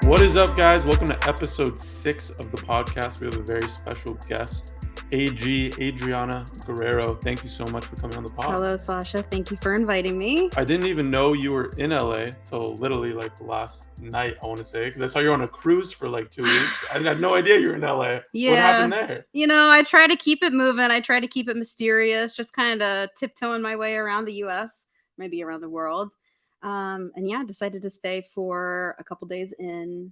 What is up, guys? Welcome to episode 6 of the podcast. We have a very special guest, Adriana Guerrero. Thank you so much for coming on the podcast. Hello, Sasha. Thank you for inviting me. I didn't even know you were in LA till literally like last night, I want to say, because I saw you on a cruise for like 2 weeks. I had no idea you were in LA. Yeah. What happened there? You know, I try to keep it moving. I try to keep it mysterious, just kind of tiptoeing my way around the U.S., maybe around the world. I decided to stay for a couple days in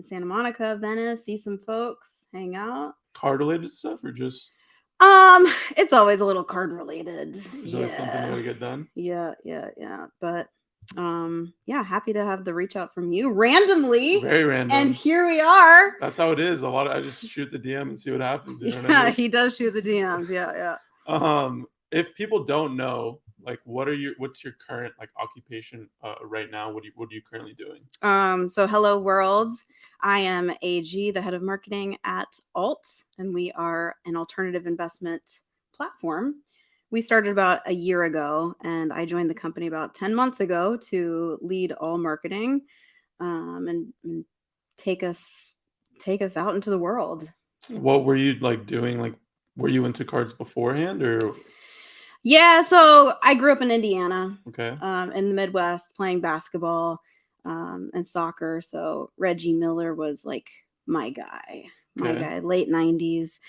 Santa Monica, Venice, see some folks, hang out. Card related stuff or just? It's always a little card related. Is that something you want to get done? Yeah. But happy to have the reach out from you randomly. Very random. And here we are. That's how it is. I just shoot the DM and see what happens. You know yeah, what I mean? He does shoot the DMs. Yeah. If people don't know, like, what's your current like occupation right now? What are you currently doing? So hello world. I am AG, the head of marketing at Alt, and we are an alternative investment platform. We started about a year ago, and I joined the company about 10 months ago to lead all marketing, and take us out into the world. What were you like doing? Like, were you into cards beforehand or? Yeah, so I grew up in Indiana, okay, in the Midwest, playing basketball and soccer. So Reggie Miller was like my guy, late 90s.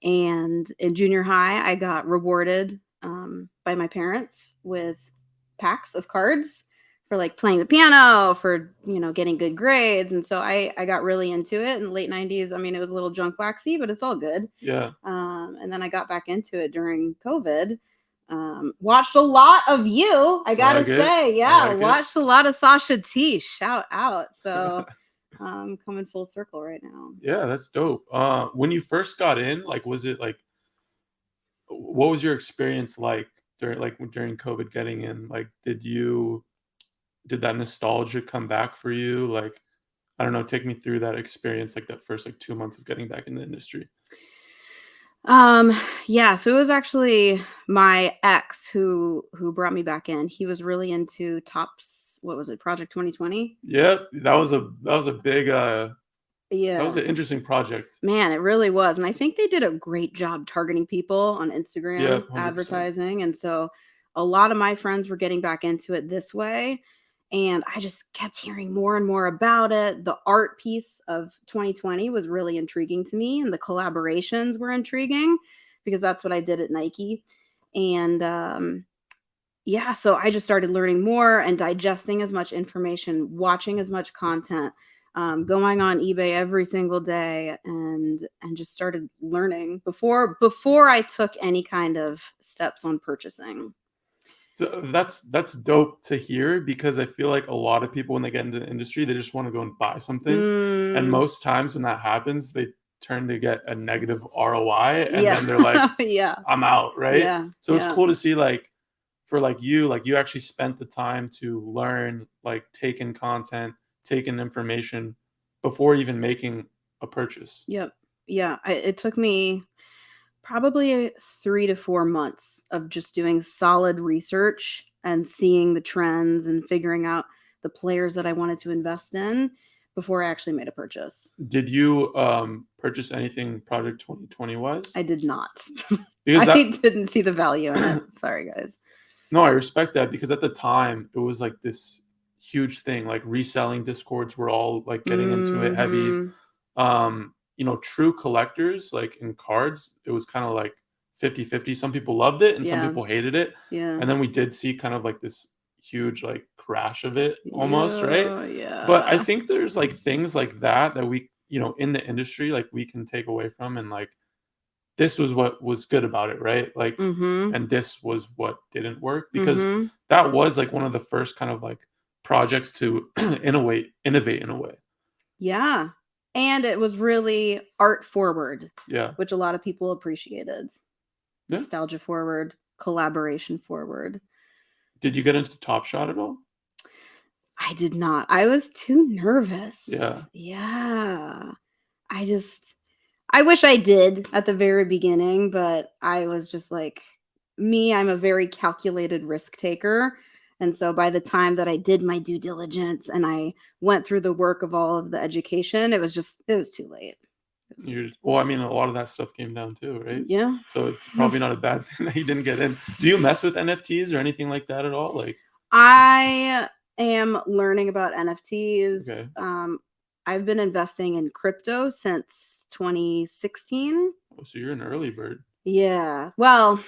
And in junior high, I got rewarded by my parents with packs of cards for like playing the piano, for, getting good grades. And so I got really into it in the late 90s. I mean, it was a little junk waxy, but it's all good. Yeah. And then I got back into it during COVID. Watched a lot of you, I gotta say. Watched a lot of SashaT. Shout out. So coming full circle right now. Yeah, that's dope. When you first got in, like, was it like, what was your experience like during COVID getting in? Like, did that nostalgia come back for you? Like, I don't know, take me through that experience, like that first like 2 months of getting back in the industry. So it was actually my ex who brought me back in. He was really into Topps, what was it, Project 2020? Yeah, that was a big that was an interesting project. Man, it really was. And I think they did a great job targeting people on Instagram, advertising. And so a lot of my friends were getting back into it this way. And I just kept hearing more and more about it. The art piece of 2020 was really intriguing to me, and the collaborations were intriguing because that's what I did at Nike. And so I just started learning more and digesting as much information, watching as much content, going on eBay every single day, and just started learning before I took any kind of steps on purchasing. That's dope to hear, because I feel like a lot of people, when they get into the industry, they just want to go and buy something. And most times when that happens, they turn to get a negative ROI, and then they're like, I'm out, right? Yeah. So it's cool to see, like, for like you actually spent the time to learn, like, take in content, take in information before even making a purchase. Yep. Yeah. It took me probably 3 to 4 months of just doing solid research and seeing the trends and figuring out the players that I wanted to invest in before I actually made a purchase. Did you purchase anything Project 2020 wise? I did not. Because I didn't see the value in it. Sorry, guys. No, I respect that, because at the time it was like this huge thing. Like, reselling Discords were all like getting into it heavy. True collectors, like in cards, it was kind of like 50-50. Some people loved it and some people hated it. Yeah. And then we did see kind of like this huge like crash of it almost, right? Yeah. But I think there's like things like that we, in the industry, like, we can take away from, and like, this was what was good about it, right? Like, and this was what didn't work, because that was like one of the first kind of like projects to innovate in a way. Yeah. And it was really art forward, which a lot of people appreciated. Yeah. Nostalgia forward, collaboration forward. Did you get into SashaT at all? I did not. I was too nervous. Yeah. I wish I did at the very beginning, but I was just like, I'm a very calculated risk taker. And so by the time that I did my due diligence and I went through the work of all of the education, it was too late. Well, I mean, a lot of that stuff came down too, right? Yeah. So it's probably not a bad thing that you didn't get in. Do you mess with NFTs or anything like that at all? Like, I am learning about NFTs. Okay. I've been investing in crypto since 2016. Oh, so you're an early bird. Yeah. Well,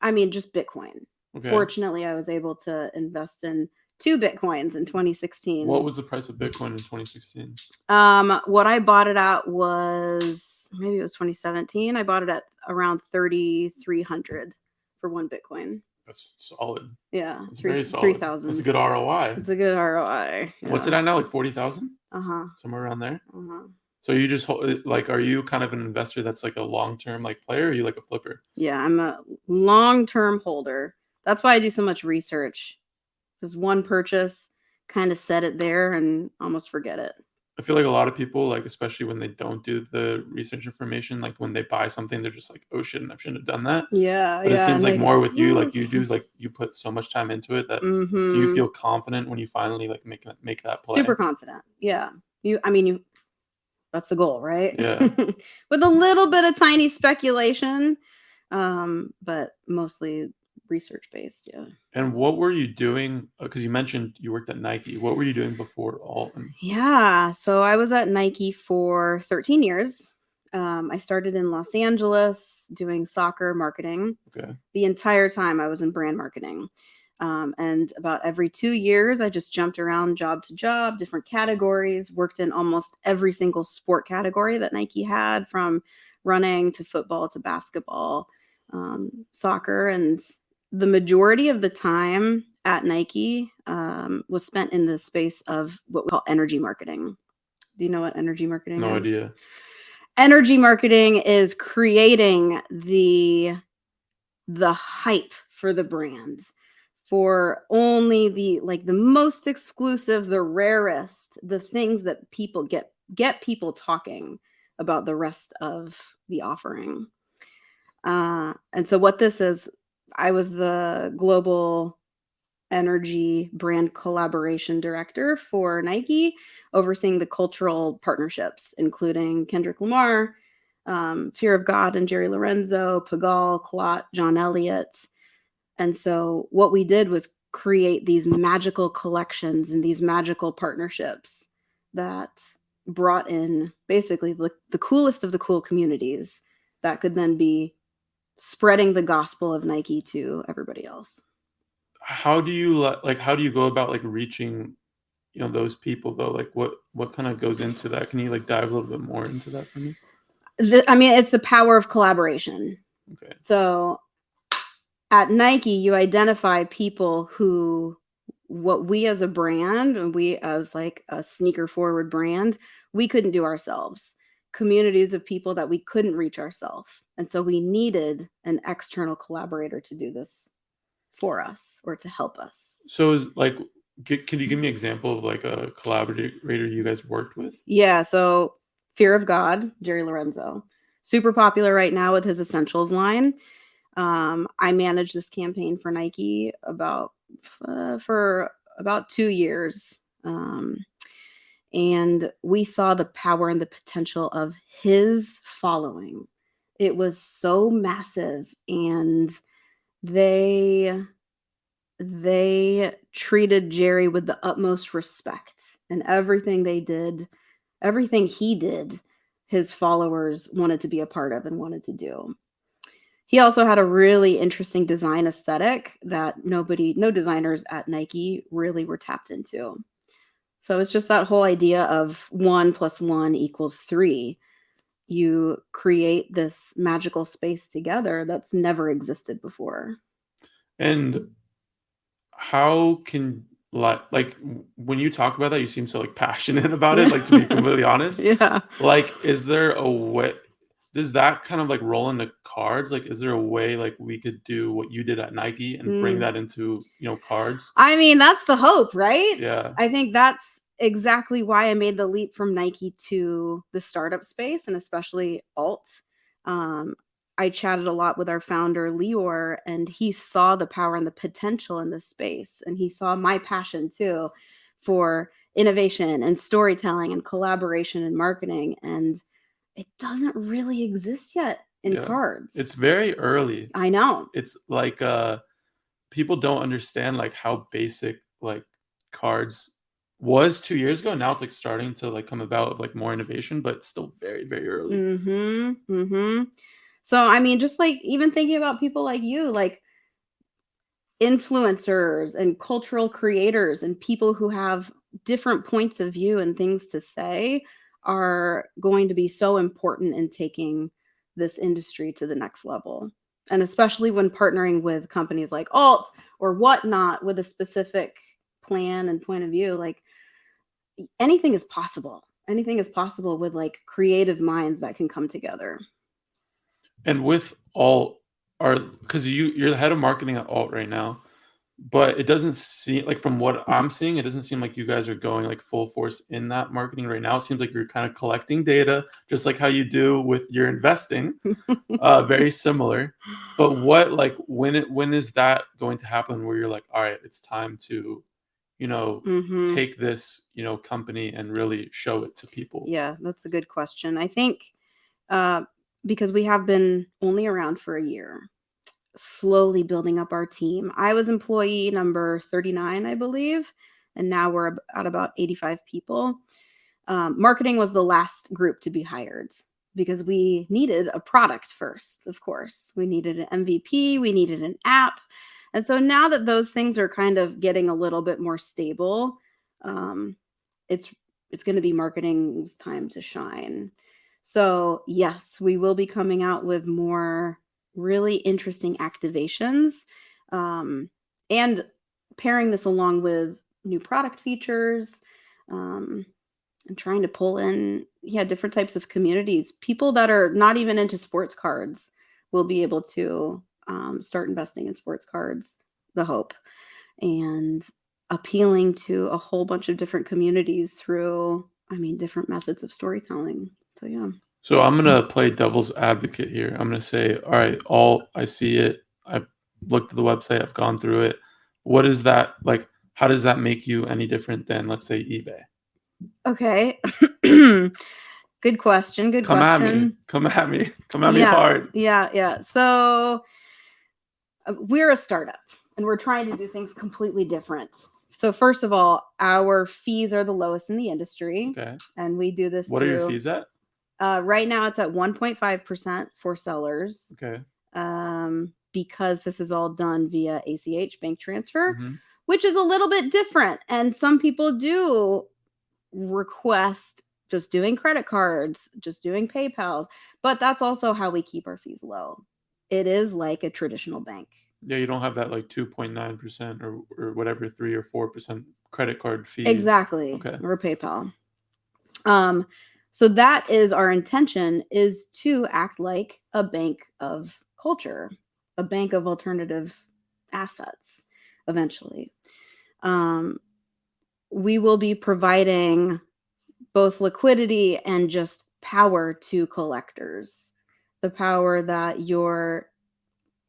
I mean, just Bitcoin. Okay. Fortunately, I was able to invest in 2 Bitcoins in 2016. What was the price of Bitcoin in 2016? What I bought it at was, maybe it was 2017. I bought it at around 3,300 for 1 Bitcoin. That's solid. Yeah. It's very solid. 3,000. That's a good ROI. It's a good ROI. Yeah. What's it at now? Like 40,000? Somewhere around there? Uh-huh. So you just like, are you kind of an investor that's like a long-term like player, or are you like a flipper? Yeah, I'm a long-term holder. That's why I do so much research, because one purchase kind of set it there and almost forget it. I feel like a lot of people, like, especially when they don't do the research information, like when they buy something, they're just like, oh shit, I shouldn't have done that. Yeah. But it seems like more with you, like you do, like you put so much time into it that do you feel confident when you finally like make that play? Super confident. Yeah. That's the goal, right? Yeah. With a little bit of tiny speculation, but mostly research-based, yeah. And what were you doing? Because you mentioned you worked at Nike. What were you doing before Alton? Yeah, so I was at Nike for 13 years. I started in Los Angeles doing soccer marketing. Okay. The entire time I was in brand marketing. And about every 2 years, I just jumped around job to job, different categories, worked in almost every single sport category that Nike had, from running to football to basketball, soccer. And the majority of the time at Nike was spent in the space of what we call energy marketing. Do you know what energy marketing is? No idea. Energy marketing is creating the hype for the brand, for only the most exclusive, the rarest, the things that people get people talking about the rest of the offering. And so what this is, I was the global energy brand collaboration director for Nike, overseeing the cultural partnerships, including Kendrick Lamar, Fear of God and Jerry Lorenzo, Pigalle, Clot, John Elliott. And so what we did was create these magical collections and these magical partnerships that brought in basically the coolest of the cool communities that could then be spreading the gospel of Nike to everybody else. How do you go about like reaching, those people though? Like what kind of goes into that? Can you like dive a little bit more into that for me? It's the power of collaboration. Okay. So at Nike, you identify people who, what we as a brand, and we as like a sneaker forward brand, we couldn't do ourselves. Communities of people that we couldn't reach ourselves. And so we needed an external collaborator to do this for us, or to help us. So is like, can you give me an example of like a collaborator you guys worked with? Yeah. So Fear of God, Jerry Lorenzo, super popular right now with his Essentials line. I managed this campaign for Nike for about 2 years. And we saw the power and the potential of his following. It was so massive, and they treated Jerry with the utmost respect, and everything he did, his followers wanted to be a part of and wanted to do. He also had a really interesting design aesthetic that no designers at Nike really were tapped into. So it's just that whole idea of 1 + 1 = 3. You create this magical space together that's never existed before. And how can, like when you talk about that, you seem so like passionate about it, like, to be completely honest. Yeah. Like, is there a way, does that kind of like roll into cards? Like, is there a way like we could do what you did at Nike and bring that into, cards? I mean, that's the hope, right? Yeah. I think that's exactly why I made the leap from Nike to the startup space, and especially alt. I chatted a lot with our founder, Lior, and he saw the power and the potential in this space. And he saw my passion too for innovation and storytelling and collaboration and marketing. And it doesn't really exist yet in cards. It's very early. I know. It's like people don't understand like how basic like cards was 2 years ago. Now it's like starting to like come about with like more innovation, but it's still very, very early. So I mean, just like even thinking about people like you, like influencers and cultural creators and people who have different points of view and things to say are going to be so important in taking this industry to the next level. And especially when partnering with companies like Alt or whatnot with a specific plan and point of view, like anything is possible. Anything is possible with like creative minds that can come together. And with Alt, because you're the head of marketing at Alt right now, but it doesn't seem like, from what I'm seeing, it doesn't seem like you guys are going like full force in that marketing right now. It seems like you're kind of collecting data, just like how you do with your investing. Very similar. But what, like, when is that going to happen where you're like, all right, it's time to, take this, company and really show it to people? Yeah, that's a good question. I think because we have been only around for a year, slowly building up our team. I was employee number 39, I believe, and now we're at about 85 people. Marketing was the last group to be hired because we needed a product first, of course. We needed an MVP, we needed an app. And so now that those things are kind of getting a little bit more stable, it's going to be marketing's time to shine. So yes, we will be coming out with more really interesting activations, and pairing this along with new product features, and trying to pull in different types of communities. People that are not even into sports cards will be able to start investing in sports cards, the hope, and appealing to a whole bunch of different communities through, different methods of storytelling. So yeah. So I'm going to play devil's advocate here. I'm going to say, all right, I see it. I've looked at the website. I've gone through it. What is that like? How does that make you any different than, let's say, eBay? Okay. Good question. Come at me. Come at me hard. Yeah. So we're a startup and we're trying to do things completely different. So first of all, our fees are the lowest in the industry. Okay. And we do this. What are your fees at? Right now it's at 1.5% for sellers. Okay. Because this is all done via ACH bank transfer, which is a little bit different. And some people do request just doing credit cards, just doing PayPal, but that's also how we keep our fees low. It is like a traditional bank. Yeah, you don't have that like 2.9% or whatever 3 or 4% credit card fee. Exactly. Okay. Or PayPal. So that is our intention, is to act like a bank of culture, a bank of alternative assets eventually. We will be providing both liquidity and just power to collectors. The power that your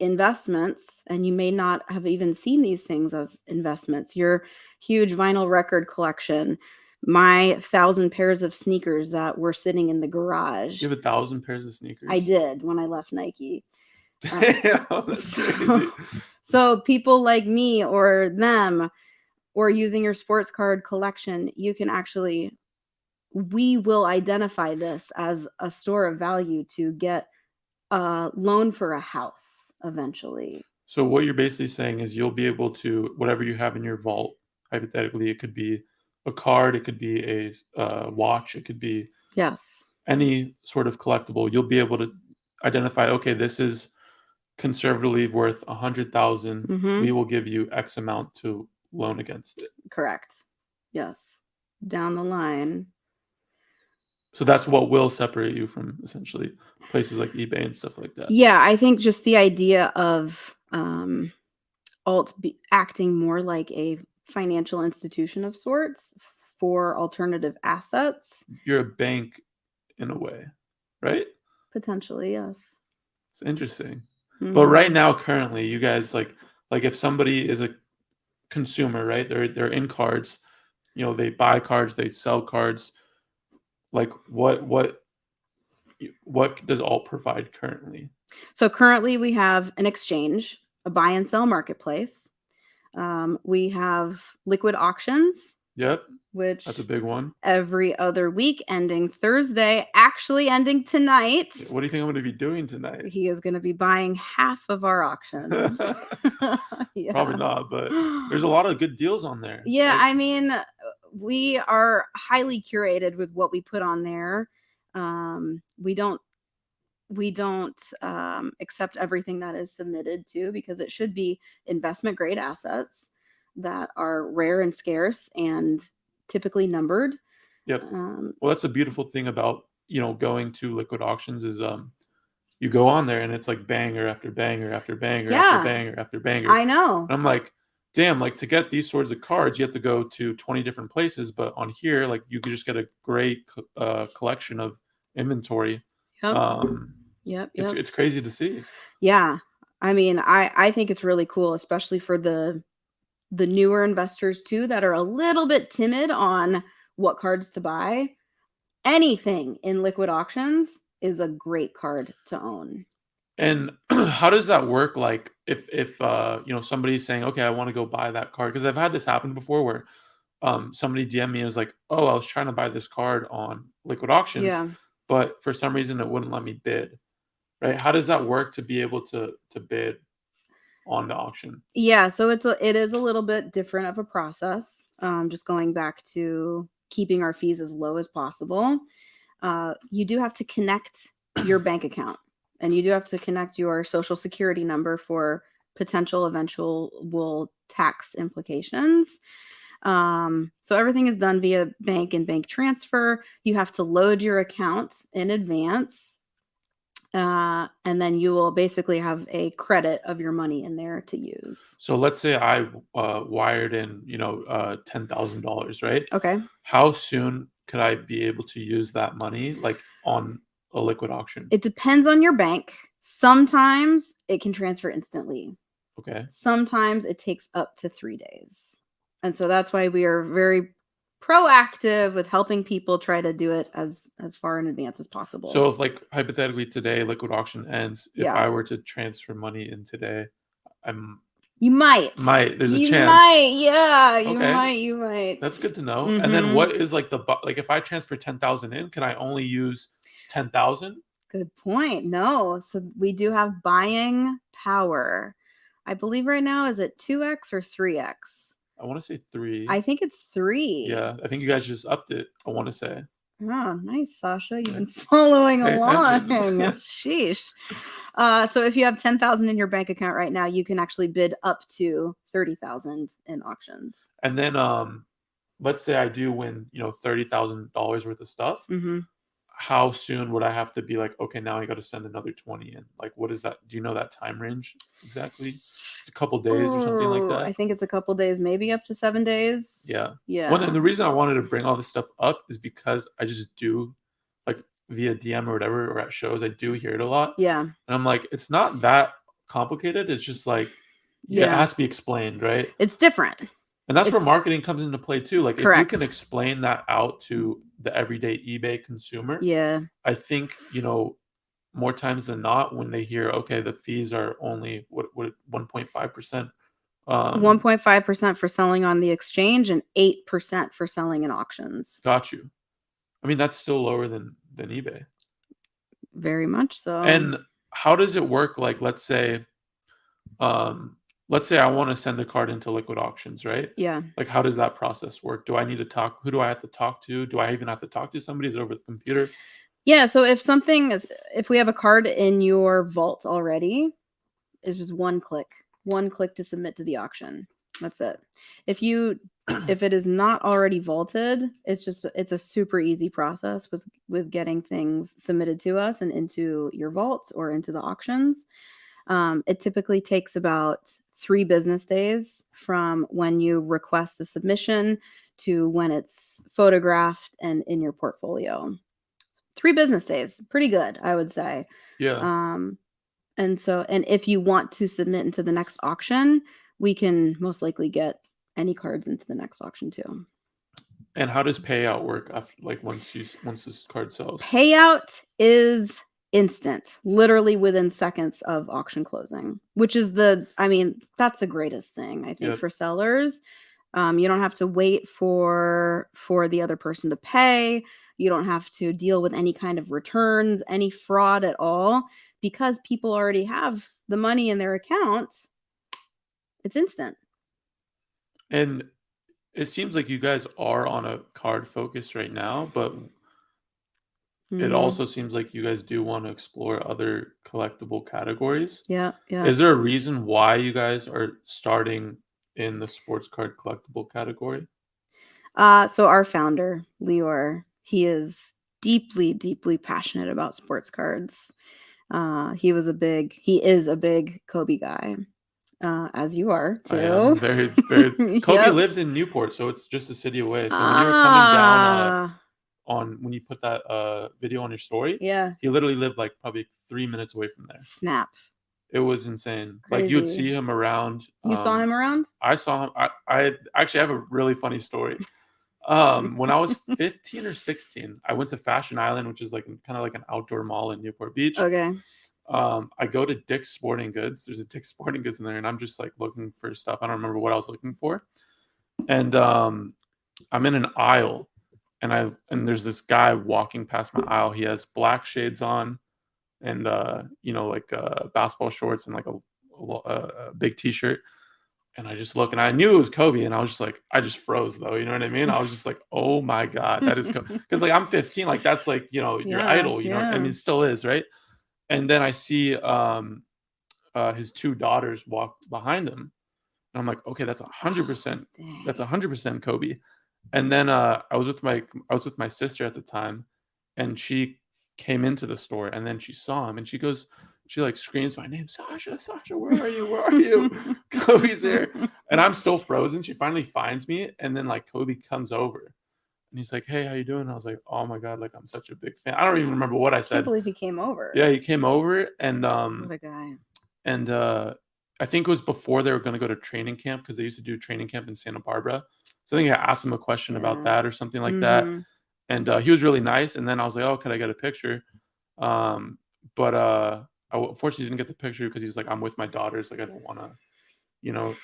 investments, and you may not have even seen these things as investments, your huge vinyl record collection, my 1,000 pairs of sneakers that were sitting in the garage. You have 1,000 pairs of sneakers? I did when I left Nike. Damn, that's crazy. So people like me or them, or using your sports card collection, we will identify this as a store of value to get a loan for a house eventually. So what you're basically saying is you'll be able to, whatever you have in your vault, hypothetically, it could be a card, it could be a watch, it could be any sort of collectible. You'll be able to identify, okay, this is conservatively worth 100,000. We will give you X amount to loan against it. Correct. Yes. Down the line. So that's what will separate you from essentially places like eBay and stuff like that. Yeah, I think just the idea of Alt acting more like a financial institution of sorts for alternative assets. You're a bank in a way, right? Potentially, yes. It's interesting. But right now, currently, you guys like if somebody is a consumer, right? They're in cards, they buy cards, they sell cards. Like what does Alt provide currently? So currently we have an exchange, a buy and sell marketplace. We have liquid auctions. Yep. Which that's a big one. Every other week, ending Thursday, actually ending tonight. What do you think I'm going to be doing tonight? He is going to be buying half of our auctions. Yeah. Probably not, but there's a lot of good deals on there. Yeah, I mean, we are highly curated with what we put on there. We don't accept everything that is submitted to, because it should be investment grade assets that are rare and scarce and typically numbered. Yep. Well, that's a beautiful thing about going to liquid auctions is you go on there and it's like banger after banger after banger after banger after banger. I know. And I'm like, damn, like to get these sorts of cards, you have to go to 20 different places, but on here, like you could just get a great collection of inventory. Yep. It's crazy to see. Yeah. I mean, I think it's really cool, especially for the newer investors too, that are a little bit timid on what cards to buy. Anything in liquid auctions is a great card to own. And how does that work? Like if somebody's saying, okay, I want to go buy that card, because I've had this happen before where somebody DM me and was like, oh, I was trying to buy this card on liquid auctions, but for some reason it wouldn't let me bid. Right? How does that work to be able to bid on the auction? Yeah, so it is a little bit different of a process. Just going back to keeping our fees as low as possible. You do have to connect your bank account, and you do have to connect your social security number for potential eventual tax implications. So everything is done via bank and bank transfer. You have to load your account in advance. And then you will basically have a credit of your money in there to use. So let's say I wired in, $10,000, right? Okay. How soon could I be able to use that money, like on a liquid auction? It depends on your bank. Sometimes it can transfer instantly. Okay. Sometimes it takes up to 3 days. And so that's why we are very proactive with helping people try to do it as far in advance as possible. So if, like, hypothetically today liquid auction ends, if I were to transfer money in today, you might. There's a chance. You might. That's good to know. And then what is like if I transfer 10,000 in, can I only use 10,000? Good point. No. So we do have buying power. I believe right now, is it 2x or 3x? I want to say 3. I think it's 3. Yeah, I think you guys just upped it, I want to say. Oh, nice, Sasha. You've been following along. Sheesh. So if you have 10,000 in your bank account right now, you can actually bid up to 30,000 in auctions. And then let's say I do win, $30,000 worth of stuff. Mm-hmm. How soon would I have to be like, okay, now I got to send another 20 in? Like, what is that? Do you know that time range exactly? It's a couple days or something like that. I think it's a couple days, maybe up to 7 days. Yeah. Yeah. Well, and the reason I wanted to bring all this stuff up is because I just do, like, via DM or whatever, or at shows, I do hear it a lot. Yeah. And I'm like, it's not that complicated. It's just like, it has to be explained, right? It's different. And that's where marketing comes into play too. Like, correct. If you can explain that out to the everyday eBay consumer, I think, more times than not, when they hear, okay, the fees are only 1.5%. 1.5% for selling on the exchange and 8% for selling in auctions. Got you. I mean, that's still lower than eBay. Very much so. And how does it work? Like, let's say I want to send a card into liquid auctions, right? Yeah. Like, how does that process work? Do I need to talk? Who do I have to talk to? Do I even have to talk to somebody? Is it over the computer? Yeah. So if we have a card in your vault already, it's just one click to submit to the auction. That's it. If it is not already vaulted, it's a super easy process with getting things submitted to us and into your vault or into the auctions. It typically takes about 3 business days from when you request a submission to when it's photographed and in your portfolio. 3 business days, pretty good, I would say. Yeah. And if you want to submit into the next auction, we can most likely get any cards into the next auction too. And how does payout work after, like, once this card sells? Payout is instant, literally within seconds of auction closing, which is that's the greatest thing, I think, for sellers. You don't have to wait for the other person to pay. You don't have to deal with any kind of returns, any fraud at all, because people already have the money in their account. It's instant. And it seems like you guys are on a card focus right now, but it also seems like you guys do want to explore other collectible categories. Yeah. Is there a reason why you guys are starting in the sports card collectible category? So our founder, Lior, he is deeply, deeply passionate about sports cards. He is a big Kobe guy, as you are too. I am very, very. Kobe lived in Newport, so it's just a city away. So when you were coming down when you put that video on your story, he literally lived like probably 3 minutes away from there. Snap. It was insane. Crazy. Like, you would see him around. You saw him around? I saw him. I actually have a really funny story. When I was 15 or 16, I went to Fashion Island, which is like kind of like an outdoor mall in Newport Beach. Okay. I go to Dick's Sporting Goods. There's a Dick's Sporting Goods in there, and I'm just like looking for stuff. I don't remember what I was looking for. And I'm in an aisle, and there's this guy walking past my aisle. He has black shades on, and basketball shorts and like a big t-shirt. And I just look, and I knew it was Kobe, and I was just like, I just froze though. You know what I mean? I was just like, oh my God, that is Kobe. Because like I'm 15, like that's like, your idol, you know? I mean, it still is, right? And then I see his two daughters walk behind him. And I'm like, okay, that's 100%. That's 100% Kobe. And then I was with my sister at the time, and she came into the store, and then she saw him, and she like screams my name, Sasha, where are you? Kobe's here. And I'm still frozen. She finally finds me, and then like Kobe comes over, and he's like, hey, how you doing? And I was like, oh my God, like I'm such a big fan. I don't even remember what I said. I can't believe he came over. Yeah, he came over, and what a guy. And I think it was before they were going to go to training camp, because they used to do training camp in Santa Barbara. So I think I asked him a question about that or something like that. And he was really nice. And then I was like, oh, could I get a picture? But I unfortunately didn't get the picture because he's like, I'm with my daughters. Like, I don't want to,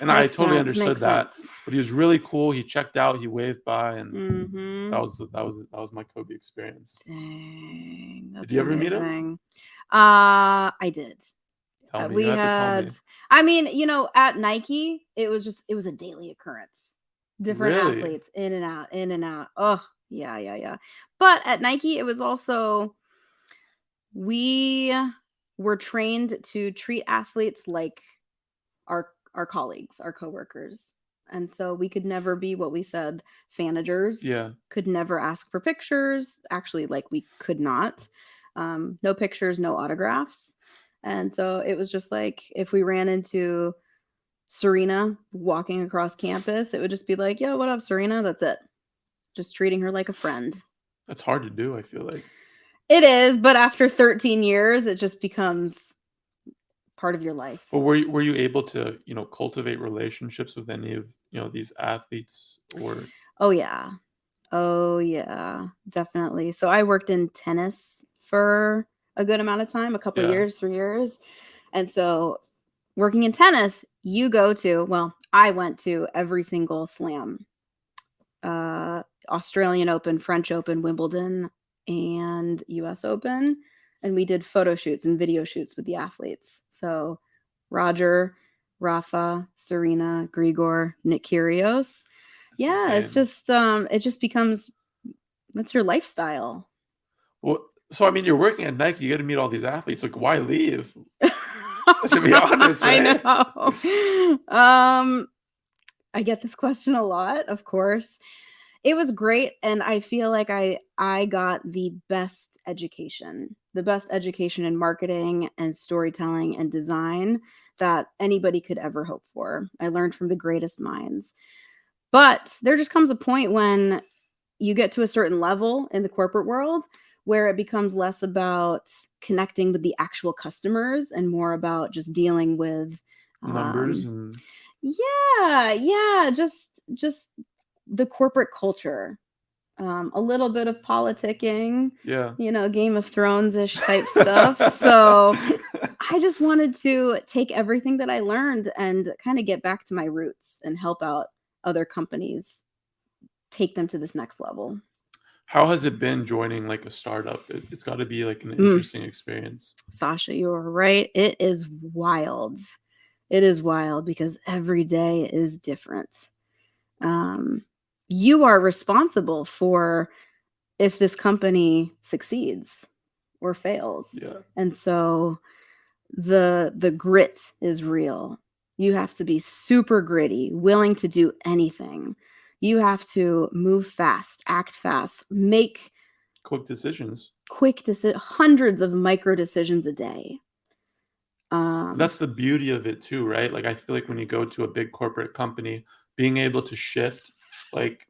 and I totally understood that. But he was really cool. He checked out, he waved by, and that was my Kobe experience. Dang, that's did you ever meet him? I did. Tell me. Tell me. I mean, at Nike, it was a daily occurrence. Different athletes in and out. Oh, yeah. But at Nike, it was also, we were trained to treat athletes like our colleagues, our coworkers. And so we could never be what we said, fanagers. Yeah. Could never ask for pictures. Actually, like, we could not. No pictures, no autographs. And so it was just like, if we ran into Serena walking across campus, it would just be like, yo, what up, Serena? That's it. Just treating her like a friend. That's hard to do, I feel like. It is, but after 13 years, it just becomes part of your life. But were you able to, cultivate relationships with any of, these athletes? Or Oh yeah, definitely. So I worked in tennis for a good amount of time, a couple of years, 3 years. And so working in tennis, I went to every single slam. Australian Open, French Open, Wimbledon, and US Open. And we did photo shoots and video shoots with the athletes. So Roger, Rafa, Serena, Grigor, Nick Kyrgios. Insane. It's just it just becomes, that's your lifestyle. Well, so I mean, you're working at Nike, you got to meet all these athletes. Like, why leave? To be honest, right? I know. I get this question a lot, of course. It was great, and I feel like I got the best education in marketing and storytelling and design that anybody could ever hope for. I learned from the greatest minds. But there just comes a point when you get to a certain level in the corporate world where it becomes less about connecting with the actual customers and more about just dealing with numbers and just the corporate culture. A little bit of politicking, Game of Thrones-ish type stuff. So I just wanted to take everything that I learned and kind of get back to my roots and help out other companies take them to this next level. How has it been joining like a startup? It's got to be like an interesting experience. Sasha, you're right. It is wild. It is wild because every day is different. You are responsible for if this company succeeds or fails. Yeah. And so the grit is real. You have to be super gritty, willing to do anything. You have to move fast, act fast, make quick decisions. Hundreds of micro decisions a day. That's the beauty of it too, right? Like I feel like when you go to a big corporate company, being able to shift, like,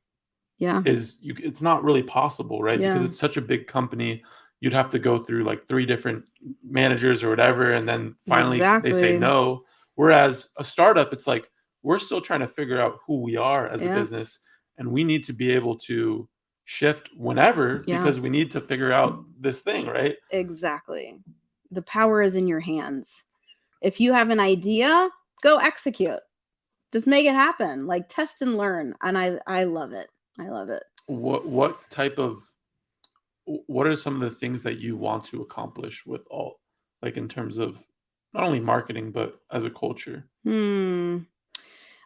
it's not really possible, right? Because it's such a big company. You'd have to go through like 3 different managers or whatever, and then finally they say no. Whereas a startup, it's like we're still trying to figure out who we are as a business, and we need to be able to shift whenever because we need to figure out this thing, right? Exactly. The power is in your hands. If you have an idea, go execute. Just make it happen. Like test and learn. And I love it. I love it. What are some of the things that you want to accomplish with all, like in terms of not only marketing, but as a culture? So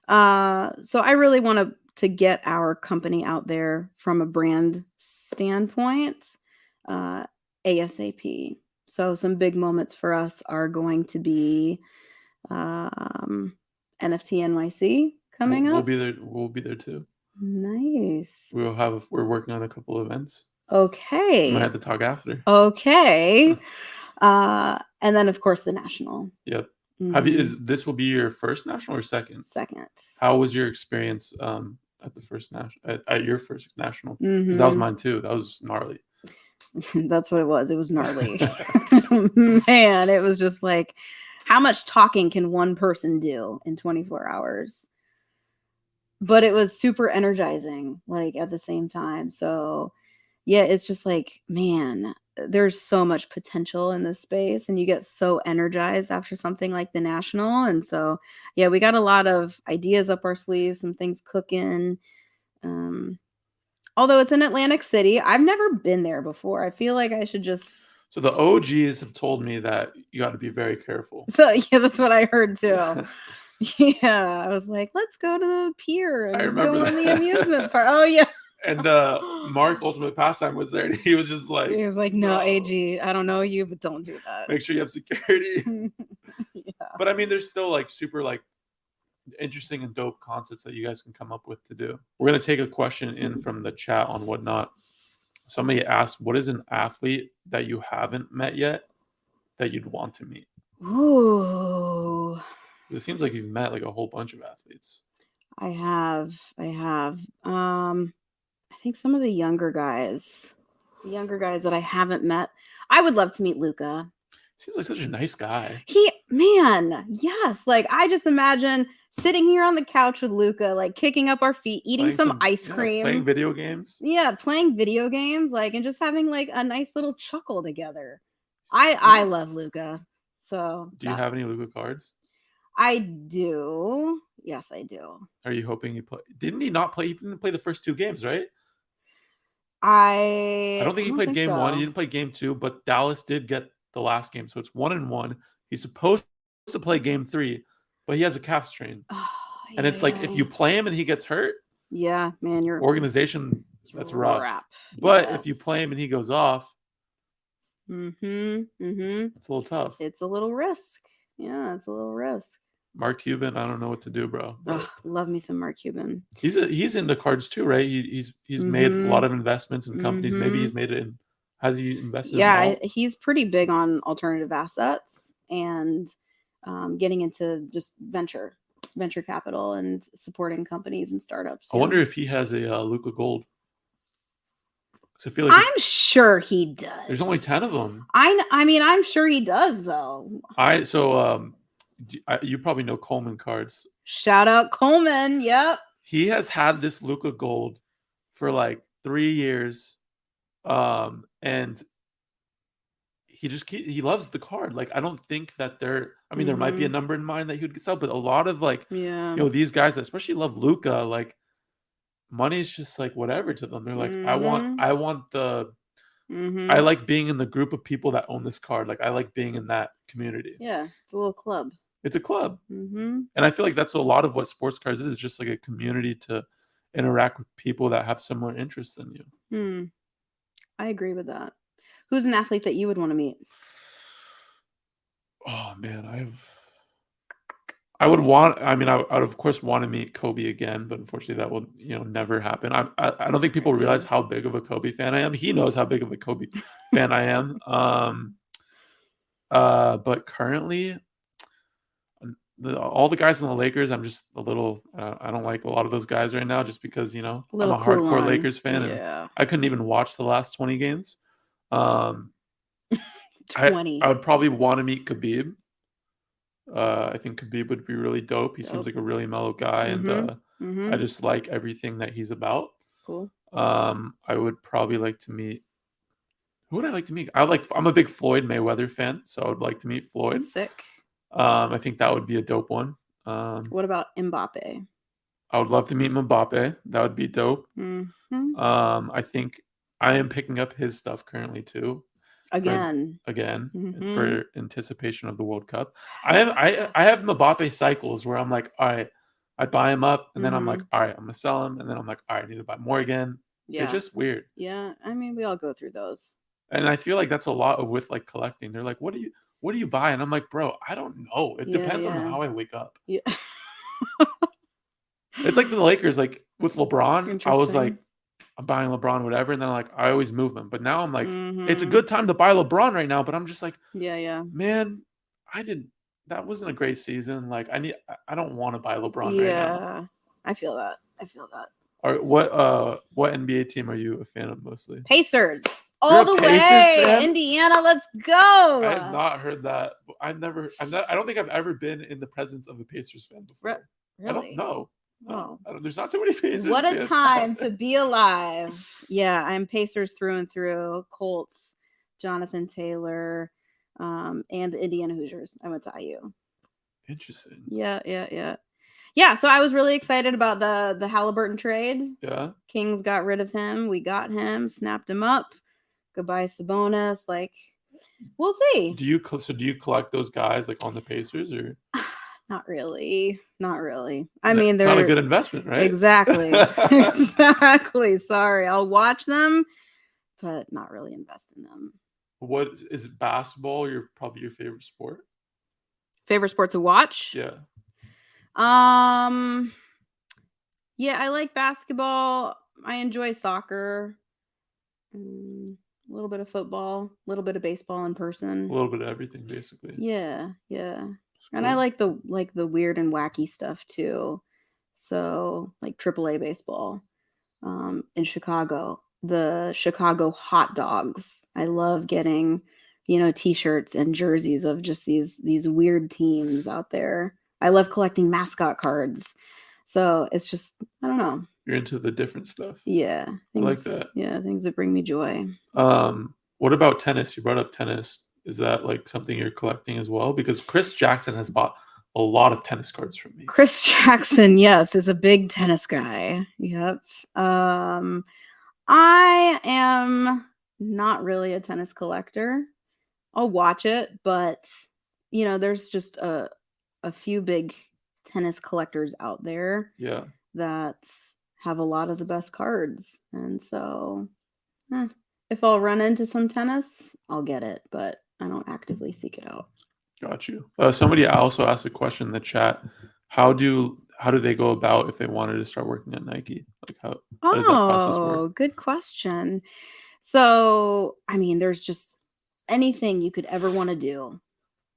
I really want to get our company out there from a brand standpoint, ASAP. So some big moments for us are going to be NFT NYC coming up. We'll be there too. Nice. We're working on a couple events. Okay. I'm gonna have to talk after. Okay. And then of course the national. Yep. Mm-hmm. This will be your first national or second? Second. How was your experience at the first national? At your first national? Because that was mine too. That was gnarly. That's what it was. It was gnarly. Man, it was just like, how much talking can one person do in 24 hours? But it was super energizing, like at the same time. So yeah, it's just like, man, there's so much potential in this space and you get so energized after something like the national. And so, yeah, we got a lot of ideas up our sleeves, some things cooking. Although it's in Atlantic City, I've never been there before. I feel like I should just. So the OGs have told me that you got to be very careful. So yeah, that's what I heard too. Yeah, I was like, let's go to the pier and go on the amusement park. Oh yeah. And Mark, Ultimate Pastime, was there, and he was just like, no, AG, I don't know you, but don't do that. Make sure you have security. But I mean, there's still like super like interesting and dope concepts that you guys can come up with to do. We're going to take a question in from the chat on Whatnot. Somebody asked, what is an athlete that you haven't met yet that you'd want to meet? Ooh. It seems like you've met like a whole bunch of athletes. I have. I think some of the younger guys that I haven't met, I would love to meet Luca. Seems like such a nice guy. Yes. Like I just imagine sitting here on the couch with Luca, like kicking up our feet, eating some ice cream, playing video games. Yeah, playing video games, like, and just having like a nice little chuckle together. I love Luca. So do you have any Luca cards? I do. Yes, I do. Are you hoping you play? Didn't he not play? He didn't play the first 2 games, right? I don't think he played game 1. He didn't play game 2, but Dallas did get the last game, so it's 1-1. He's supposed to play game 3, but he has a calf strain, and it's like if you play him and he gets hurt, man, your organization, that's rough. But if you play him and he goes off, it's a little tough. It's a little risk. Yeah, it's a little risk. Mark Cuban, I don't know what to do, bro. Love me some Mark Cuban. He's into cards too, right? He's made a lot of investments in companies. Maybe he's made it in. Has he invested? Yeah, he's pretty big on alternative assets and getting into just venture capital and supporting companies and startups. I wonder if he has a Luca Gold. 'Cause I feel like I'm sure he does. there's only 10 of them. I mean, I'm sure he does, though. You probably know Coleman Cards. Shout out Coleman. Yep. He has had this Luka Gold for like 3 years. And he loves the card. Like, I don't think that there might be a number in mind that he would get sell, but a lot of like, these guys that especially love Luka, like money's just like whatever to them. They're like, I want the I like being in the group of people that own this card. Like, I like being in that community. Yeah, it's a little club. It's a club. And I feel like that's a lot of what sports cards is just like a community to interact with people that have similar interests than you. I agree with that. Who's an athlete that you would want to meet? Oh man, I would of course want to meet Kobe again, but unfortunately that will never happen. I don't think people realize how big of a Kobe fan I am. He knows how big of a Kobe fan I am. But currently, all the guys in the Lakers, I'm just a little. I don't like a lot of those guys right now, just because I'm a hardcore Lakers fan, and I couldn't even watch the last 20 games. 20. I would probably want to meet Khabib. I think Khabib would be really dope. He seems like a really mellow guy, and I just like everything that he's about. Cool. I would probably like to meet. Who would I like to meet? I'm a big Floyd Mayweather fan, so I would like to meet Floyd. Sick. I think that would be a dope one. What about Mbappe? I would love to meet Mbappe. That would be dope. I think I am picking up his stuff currently too. Again, for anticipation of the World Cup. I have Mbappe cycles where I'm like, all right, I buy him up, and then I'm like, all right, I'm gonna sell him, and then I'm like, all right, I need to buy more again. Yeah. It's just weird. Yeah, I mean, we all go through those. And I feel like that's a lot with like collecting. They're like, what do you buy? And I'm like, bro, I don't know. It depends on how I wake up. Yeah. It's like the Lakers, like with LeBron. I was like, I'm buying LeBron, whatever, and then I always move him. But now I'm like, it's a good time to buy LeBron right now. But I'm just like, man, that wasn't a great season. Like, I don't want to buy LeBron right now. Yeah, I feel that. All right, what NBA team are you a fan of mostly? Pacers. All the way, fan? Indiana, let's go. I have not heard that. I don't think I've ever been in the presence of a Pacers fan before. Really? I don't know. Oh. There's not too many Pacers. What a time to be alive. Yeah, I'm Pacers through and through. Colts, Jonathan Taylor, and the Indiana Hoosiers. I went to IU. Interesting. Yeah, so I was really excited about the Halliburton trade. Yeah. Kings got rid of him. We got him, snapped him up. Goodbye, Sabonis. Like, we'll see. Do you collect those guys like on the Pacers or? Not really. I mean, it's not a good investment, right? Exactly. Exactly. Sorry, I'll watch them, but not really invest in them. What is basketball? Probably your favorite sport? Favorite sport to watch? Yeah. Yeah, I like basketball. I enjoy soccer. A little bit of football, a little bit of baseball in person. A little bit of everything, basically. Yeah. And I like the weird and wacky stuff too. So like AAA baseball. In Chicago, the Chicago hot dogs. I love getting, t-shirts and jerseys of just these weird teams out there. I love collecting mascot cards. So it's just, I don't know. You're into the different stuff. Yeah. I like that. Yeah, things that bring me joy. What about tennis? You brought up tennis. Is that like something you're collecting as well? Because Chris Jackson has bought a lot of tennis cards from me. Chris Jackson, yes, is a big tennis guy. Yep. I am not really a tennis collector. I'll watch it, but there's just a few big tennis collectors out there. Yeah. That have a lot of the best cards. And so if I'll run into some tennis, I'll get it, but I don't actively seek it out. Got you. Somebody also asked a question in the chat. How do they go about if they wanted to start working at Nike? Like how does that process work? Good question. So, I mean, there's just anything you could ever want to do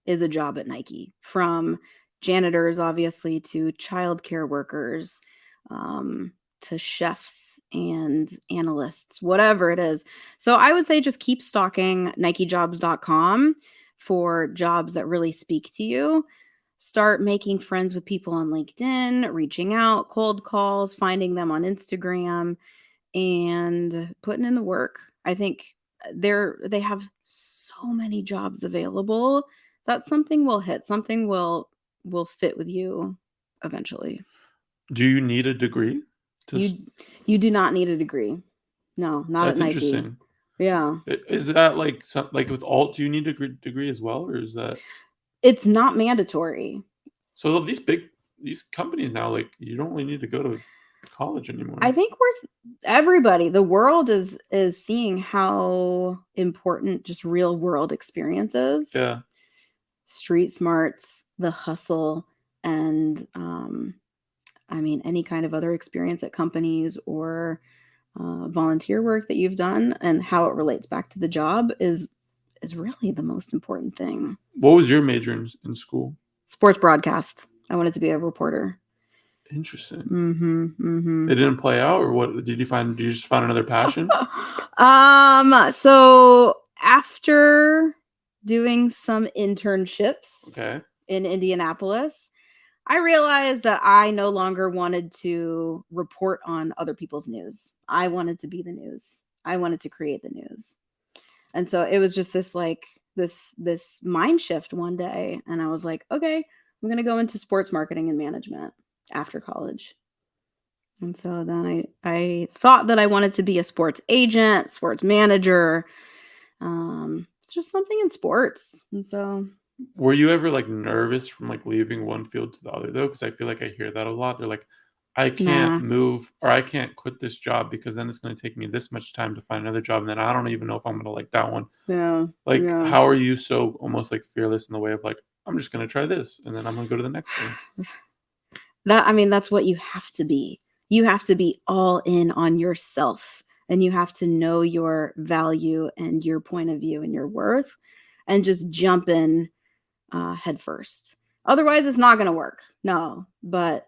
is a job at Nike, from janitors, obviously, to childcare workers, to chefs, and analysts, whatever it is. So I would say just keep stalking NikeJobs.com for jobs that really speak to you. Start making friends with people on LinkedIn, reaching out, cold calls, finding them on Instagram, and putting in the work. I think they have so many jobs available that something will hit, something will fit with you eventually. Do you need a degree? You do not need a degree. No, not at Nike. That's interesting. Yeah. Is that like with alt? Do you need a degree as well, or is that? It's not mandatory. So these companies now, like, you don't really need to go to college anymore. I think everybody, the world is seeing how important just real world experience is. Yeah. Street smarts, the hustle, and I mean, any kind of other experience at companies or volunteer work that you've done and how it relates back to the job is really the most important thing. What was your major in school? Sports broadcast. I wanted to be a reporter. Interesting. Mm-hmm, mm-hmm. It didn't play out, or what? Did you just find another passion? So after doing some internships in Indianapolis, I realized that I no longer wanted to report on other people's news. I wanted to be the news. I wanted to create the news. And so it was just this mind shift one day. And I was like, okay, I'm going to go into sports marketing and management after college. And so then I thought that I wanted to be a sports agent, sports manager. It's just something in sports. And so. Were you ever like nervous from like leaving one field to the other though? Because I feel like I hear that a lot. They're like, I can't move, or I can't quit this job because then it's going to take me this much time to find another job. And then I don't even know if I'm going to like that one. Yeah. Like, how are you so almost like fearless in the way of like, I'm just going to try this and then I'm going to go to the next thing? That's what you have to be. You have to be all in on yourself, and you have to know your value and your point of view and your worth, and just jump in head first. Otherwise, it's not going to work. No, but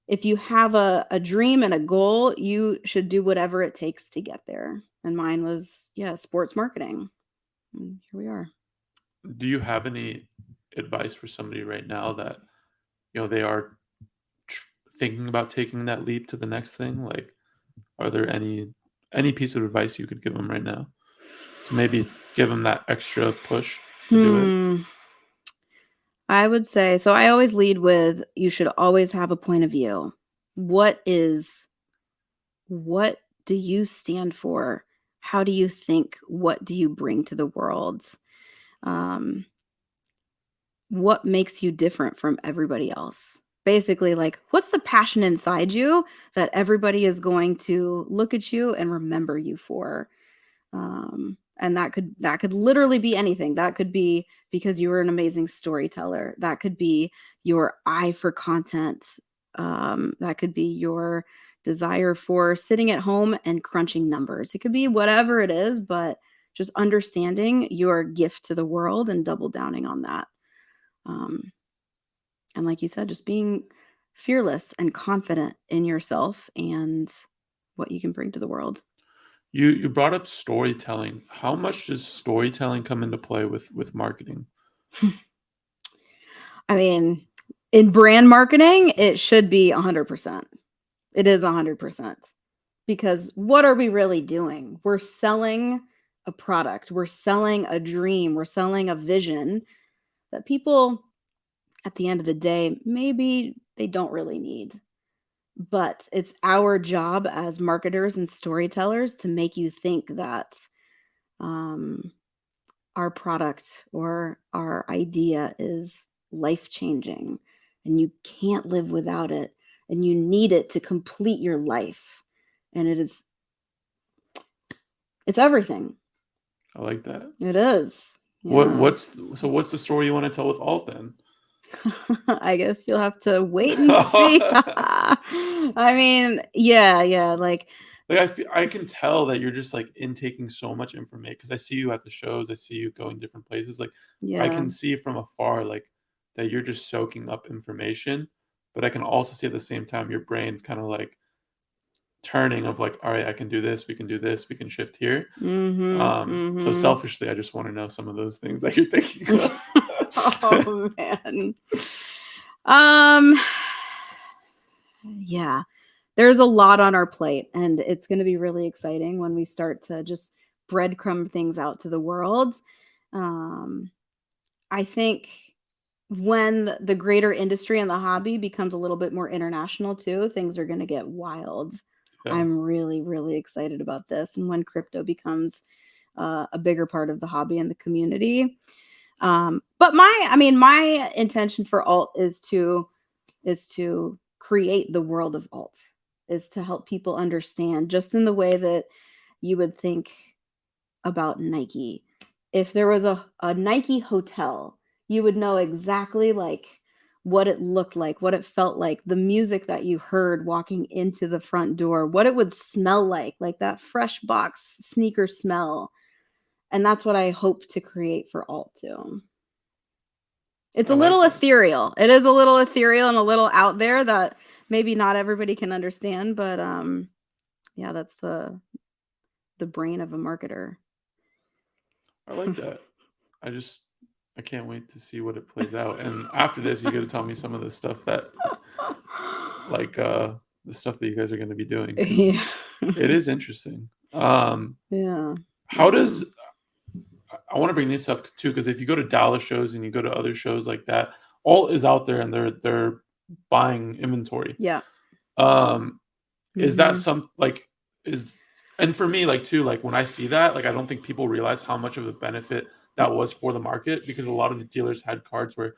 if you have a dream and a goal, you should do whatever it takes to get there. And mine was, sports marketing. And here we are. Do you have any advice for somebody right now that, they are thinking about taking that leap to the next thing? Like, are there any piece of advice you could give them right now to maybe give them that extra push to do it? I would say, so I always lead with, you should always have a point of view. What do you stand for? How do you think? What do you bring to the world? What makes you different from everybody else? Basically, like, what's the passion inside you that everybody is going to look at you and remember you for? And that could literally be anything. That could be because you were an amazing storyteller. That could be your eye for content. That could be your desire for sitting at home and crunching numbers. It could be whatever it is, but just understanding your gift to the world and double downing on that. And like you said, just being fearless and confident in yourself and what you can bring to the world. You brought up storytelling. How much does storytelling come into play with marketing? I mean, in brand marketing, it should be 100%. It is 100%. Because what are we really doing? We're selling a product. We're selling a dream. We're selling a vision that people, at the end of the day, maybe they don't really need. But it's our job as marketers and storytellers to make you think that our product or our idea is life-changing, and you can't live without it, and you need it to complete your life. And it's everything. I like that. It is. Yeah. What's the story you want to tell with alt then? I guess you'll have to wait and see. I mean, yeah. Like I can tell that you're just like intaking so much information, because I see you at the shows. I see you going different places. Like, I can see from afar like that you're just soaking up information, but I can also see at the same time your brain's kind of like turning of like, all right, I can do this, we can do this, we can shift here. Mm-hmm, So selfishly, I just want to know some of those things that you're thinking of. Oh man. Yeah, there's a lot on our plate, and it's going to be really exciting when we start to just breadcrumb things out to the world. I think when the greater industry and the hobby becomes a little bit more international too, things are going to get wild. Yeah. I'm really, really excited about this, and when crypto becomes a bigger part of the hobby and the community. But my intention for alt is to create the world of alt, is to help people understand, just in the way that you would think about Nike. If there was a Nike hotel, you would know exactly like what it looked like, what it felt like, the music that you heard walking into the front door, what it would smell like that fresh box sneaker smell. And that's what I hope to create for alt too. It's a little ethereal. It is a little ethereal and a little out there that maybe not everybody can understand, but yeah, that's the brain of a marketer. I like that. I can't wait to see what it plays out. And after this, you got to tell me some of the stuff that, like, the stuff that you guys are going to be doing. Yeah. It is interesting. Yeah. How does, I want to bring this up too, because if you go to Dallas shows and you go to other shows like that, alt is out there and they're buying inventory. Yeah. Is that some, like, and for me, like, too, like, when I see that, like, I don't think people realize how much of a benefit that was for the market, because a lot of the dealers had cards where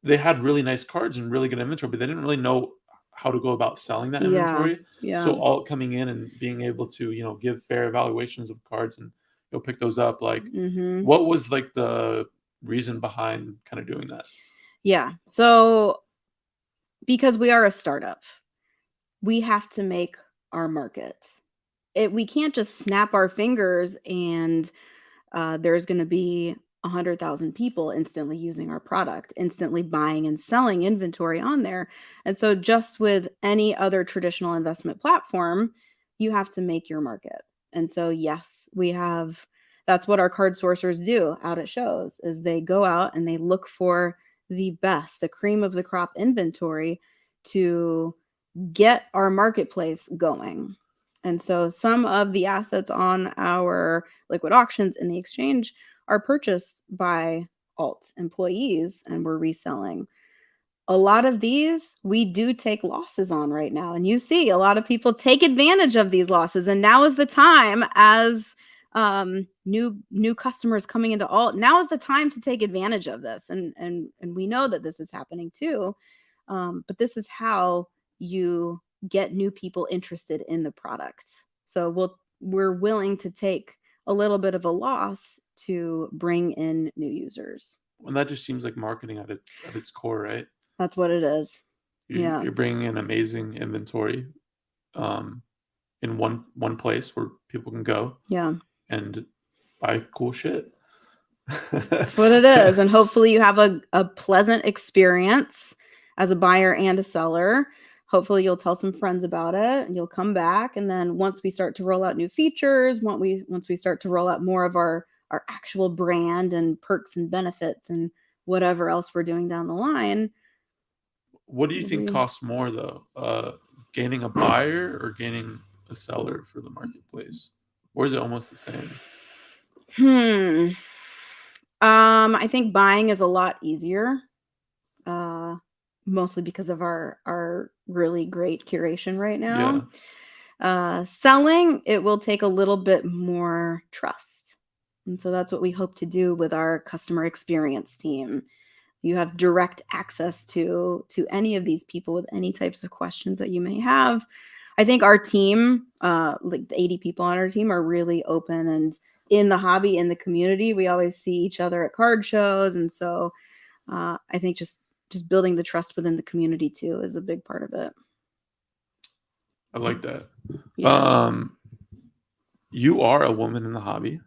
they had really nice cards and really good inventory, but they didn't really know how to go about selling that inventory. Yeah. So alt coming in and being able to, give fair evaluations of cards and pick those up. Like, what was like the reason behind kind of doing that? Yeah. So because we are a startup, we have to make our market. We can't just snap our fingers and there's going to be 100,000 people instantly using our product, instantly buying and selling inventory on there. And so just with any other traditional investment platform, you have to make your market. And so, yes, that's what our card sourcers do out at shows, is they go out and they look for the best, the cream of the crop inventory to get our marketplace going. And so some of the assets on our liquid auctions in the exchange are purchased by alt employees, and we're reselling. A lot of these we do take losses on right now. And you see a lot of people take advantage of these losses. And now is the time, as new customers coming into alt, now is the time to take advantage of this. And we know that this is happening too. But this is how you get new people interested in the product. So we're willing to take a little bit of a loss to bring in new users. And that just seems like marketing at its core, right? That's what it is. You're bringing in amazing inventory in one place where people can go. Yeah. And buy cool shit. That's what it is. And hopefully you have a pleasant experience as a buyer and a seller. Hopefully you'll tell some friends about it and you'll come back. And then once we start to roll out new features, once we start to roll out more of our actual brand and perks and benefits and whatever else we're doing down the line. What do you think costs more though? Gaining a buyer or gaining a seller for the marketplace? Or is it almost the same? I think buying is a lot easier. Mostly because of our really great curation right now. Yeah. Selling, it will take a little bit more trust. And so that's what we hope to do with our customer experience team. You have direct access to any of these people with any types of questions that you may have. I think our team, like the 80 people on our team, are really open, and in the hobby, in the community, we always see each other at card shows. And so I think just building the trust within the community too is a big part of it. I like that. Yeah. You are a woman in the hobby,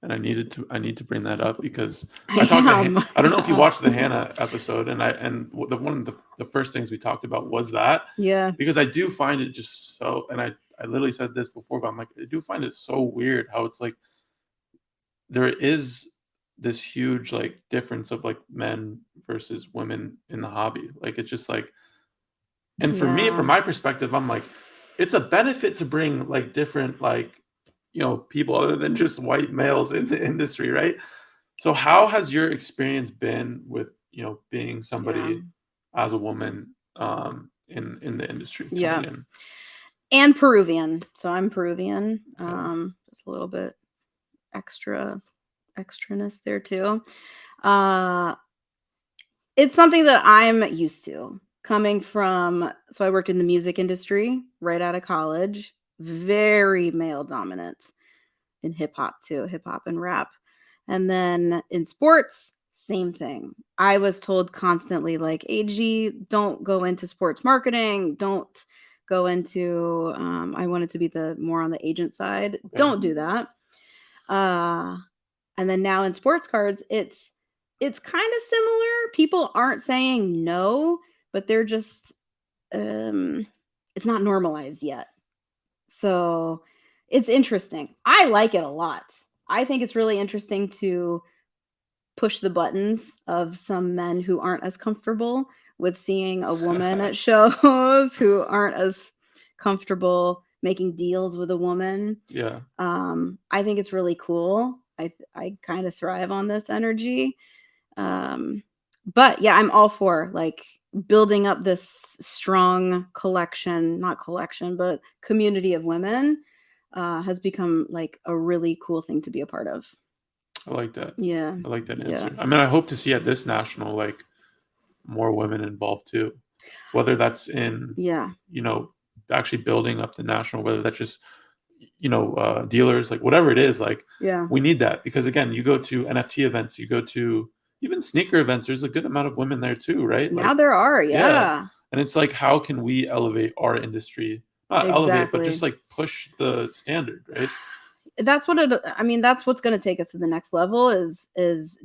and I need to bring that up because I talked to I don't know if you watched the Hannah episode, and one of the first things we talked about was that. Yeah. Because I do find it just so, and I literally said this before, but I'm like, I do find it so weird how it's like there is this huge like difference of like men versus women in the hobby. Like it's just like, and for me, from my perspective, I'm like, it's a benefit to bring like different like, people other than just white males in the industry, right? So how has your experience been with, being somebody as a woman in the industry? And Peruvian. So I'm Peruvian. Just a little bit extraness there too. It's something that I'm used to coming from. So I worked in the music industry right out of college, very male dominant in hip hop too, hip hop and rap. And then in sports, same thing. I was told constantly like, AG, don't go into sports marketing. Don't go into, I wanted to be more on the agent side. Okay. Don't do that. And then now in sports cards, it's kind of similar. People aren't saying no, but they're just, it's not normalized yet. So it's interesting. I like it a lot. I think it's really interesting to push the buttons of some men who aren't as comfortable with seeing a woman at shows, who aren't as comfortable making deals with a woman. Yeah. I think it's really cool. I kind of thrive on this energy. But yeah, I'm all for like building up this strong but community of women has become like a really cool thing to be a part of. I like that. Yeah. I like that answer. Yeah. I mean, I hope to see at this national, like more women involved too, whether that's in, actually building up the national, whether that's just, dealers, like whatever it is, like, we need that because again, you go to NFT events, you go to even sneaker events, there's a good amount of women there too, right? Now there are, yeah. And it's like, how can we elevate our industry? Not elevate, but just like push the standard, right? That's what's going to take us to the next level is